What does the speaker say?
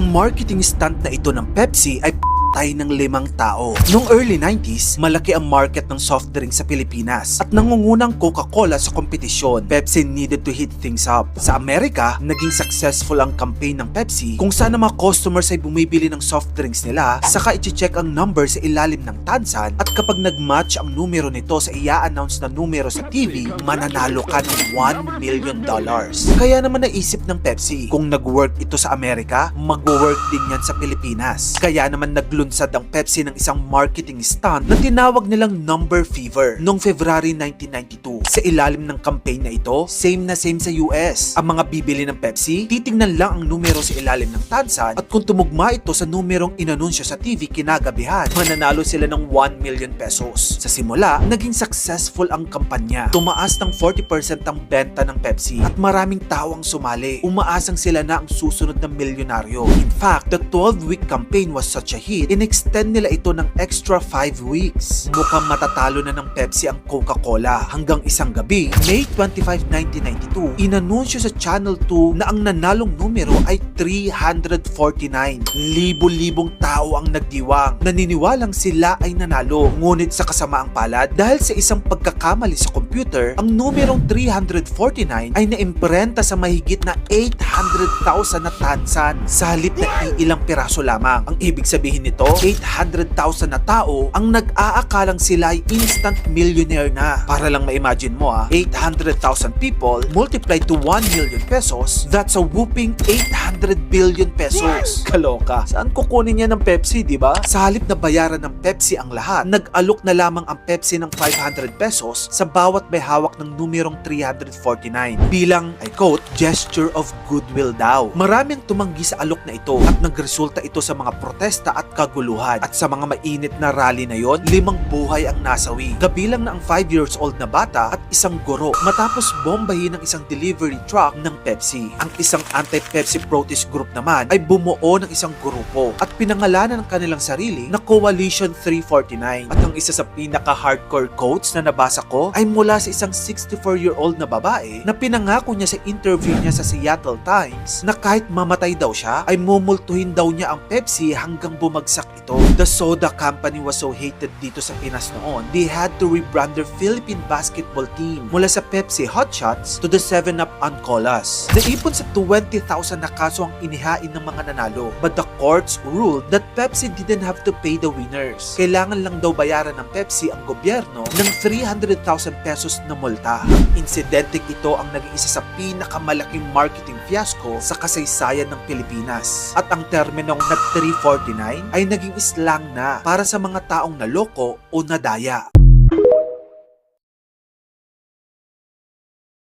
Ang marketing stunt na ito ng Pepsi ay patay ng 5 tao. Noong early 90s, malaki ang market ng soft drink sa Pilipinas at nangungunang Coca-Cola sa kompetisyon. Pepsi needed to heat things up. Sa Amerika, naging successful ang campaign ng Pepsi kung saan ang mga customers ay bumibili ng soft drinks nila, saka i-check ang number sa ilalim ng tansan at kapag nag-match ang numero nito sa i-announce na numero sa TV, mananalo ka ng $1 million. Kaya naman naisip ng Pepsi, kung nag-work ito sa Amerika, mag-work din yan sa Pilipinas. Kaya naman naglunsad ang Pepsi ng isang marketing stunt na tinawag nilang Number Fever noong February 1992. Sa ilalim ng campaign na ito, same na same sa US. Ang mga bibili ng Pepsi, titingnan lang ang numero sa ilalim ng tansan at kung tumugma ito sa numerong inanunsyo sa TV kinagabihan, mananalo sila ng 1 million pesos. Sa simula, naging successful ang kampanya. Tumaas ng 40% ang benta ng Pepsi at maraming tao ang sumali. Umaasang sila na ang susunod na milyonaryo. In fact, the 12-week campaign was such a hit, in-extend nila ito ng extra 5 weeks. Mukhang matatalo na ng Pepsi ang Coca-Cola. Hanggang isang gabi, May 25, 1992, inanunsyo sa Channel 2 na ang nanalong numero ay 349. Libo-libong tao ang nagdiwang. Naniniwalang sila ay nanalo. Ngunit sa kasamaang palad, dahil sa isang pagkakamali sa computer, ang numerong 349 ay naimprenta sa mahigit na 800,000 na tansan sa halip na ilang piraso lamang. Ang ibig sabihin nito, 800,000 na tao ang nag-aakalang sila ay instant millionaire na. Para lang ma-imagine mo 800,000 people multiplied to 1 million pesos, that's a whooping 800 billion pesos. Kaloka. Saan kukunin niya ng Pepsi, di ba? Sa halip na bayaran ng Pepsi ang lahat, nag-alok na lamang ang Pepsi ng 500 pesos sa bawat may hawak ng numerong 349 bilang, I quote, gesture of goodwill daw. Maraming tumanggi sa alok na ito at nagresulta ito sa mga protesta at kaguluhan. At sa mga mainit na rally na yon, 5 buhay ang nasawi. Kabilang na ang 5 years old na bata at isang guro matapos bombahin ng isang delivery truck ng Pepsi. Ang isang anti-Pepsi protest group naman ay bumuo ng isang grupo at pinangalanan ng kanilang sarili na Coalition 349. At ang isa sa pinaka-hardcore quotes na nabasa ko ay mula sa isang 64-year-old na babae na pinangako niya sa interview niya sa Seattle Times na kahit mamatay daw siya ay mumultuhin daw niya ang Pepsi hanggang bumagsak ito. The soda company was so hated dito sa Pinas noon, they had to rebrand their Philippine basketball team mula sa Pepsi Hot Shots to the 7-Up Uncolas. Naipon sa 20,000 na kaso ang inihain ng mga nanalo, but the courts ruled that Pepsi didn't have to pay the winners. Kailangan lang daw bayaran ng Pepsi ang gobyerno ng 300,000 pesos na multa. Insidenteng ito ang naging isa sa pinakamalaking marketing fiasco sa kasaysayan ng Pilipinas. At ang terminong na 349 ay naging slang na para sa mga taong naloko o nadaya.